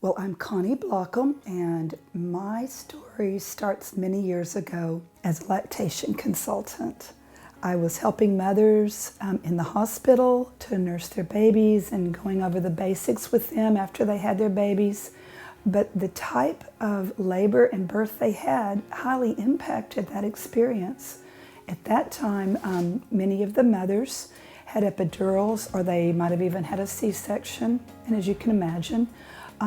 Well, I'm Connie Blokkum, and my story starts many years ago as a lactation consultant. I was helping mothers in the hospital to nurse their babies and going over the basics with them after they had their babies. But the type of labor and birth they had highly impacted that experience. At that time, many of the mothers had epidurals, or they might have even had a C-section. And as you can imagine,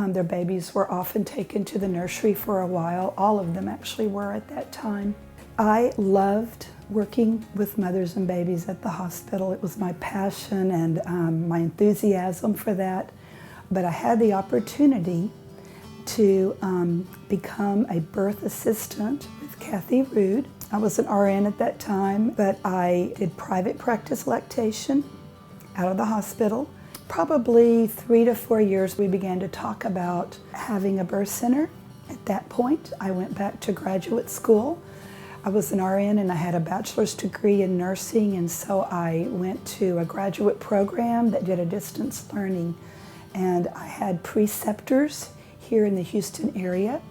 their babies were often taken to the nursery for a while. All of them actually were at that time. I loved working with mothers and babies at the hospital. It was my passion and my enthusiasm for that. But I had the opportunity to become a birth assistant with Kathy Rude. I was an RN at that time, but I did private practice lactation out of the hospital. Probably 3 to 4 years, we began to talk about having a birth center. At that point, I went back to graduate school. I was an RN and I had a bachelor's degree in nursing, and so I went to a graduate program that did a distance learning. And I had preceptors here in the Houston area.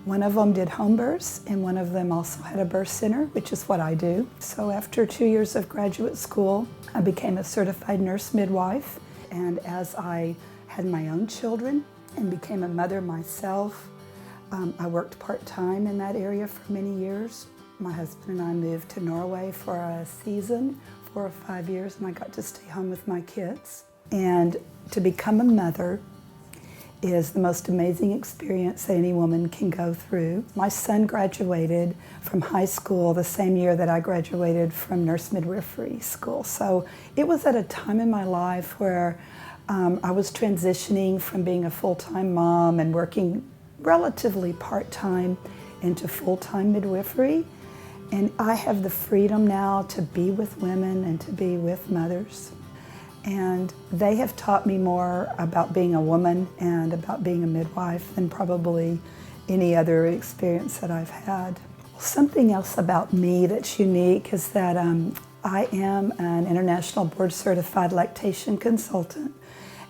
One of them did home births, and one of them also had a birth center, which is what I do. So after 2 years of graduate school, I became a certified nurse midwife. And as I had my own children and became a mother myself, I worked part-time in that area for many years. My husband and I moved to Norway for a season, 4 or 5 years, and I got to stay home with my kids. And to become a mother is the most amazing experience that any woman can go through. My son graduated from high school the same year that I graduated from nurse midwifery school. So it was at a time in my life where I was transitioning from being a full-time mom and working relatively part-time into full-time midwifery. And I have the freedom now to be with women and to be with mothers. And they have taught me more about being a woman and about being a midwife than probably any other experience that I've had. Something else about me that's unique is that I am an international board certified lactation consultant,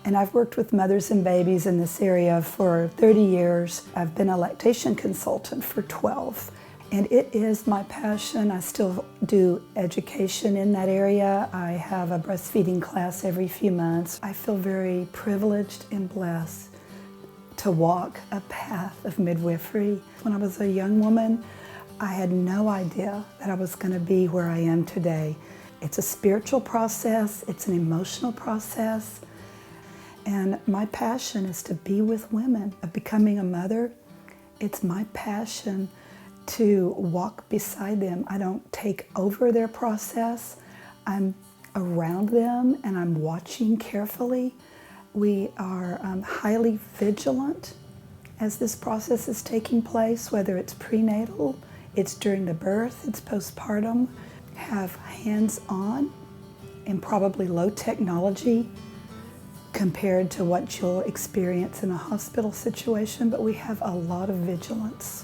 and I've worked with mothers and babies in this area for 30 years. I've been a lactation consultant for 12. And it is my passion. I still do education in that area. I have a breastfeeding class every few months. I feel very privileged and blessed to walk a path of midwifery. When I was a young woman, I had no idea that I was going to be where I am today. It's a spiritual process, it's an emotional process, and my passion is to be with women. Of becoming a mother, it's my passion to walk beside them. I don't take over their process. I'm around them and I'm watching carefully. We are highly vigilant as this process is taking place, whether it's prenatal, it's during the birth, it's postpartum. Have hands-on and probably low technology compared to what you'll experience in a hospital situation, but we have a lot of vigilance.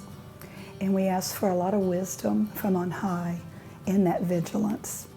And we ask for a lot of wisdom from on high in that vigilance.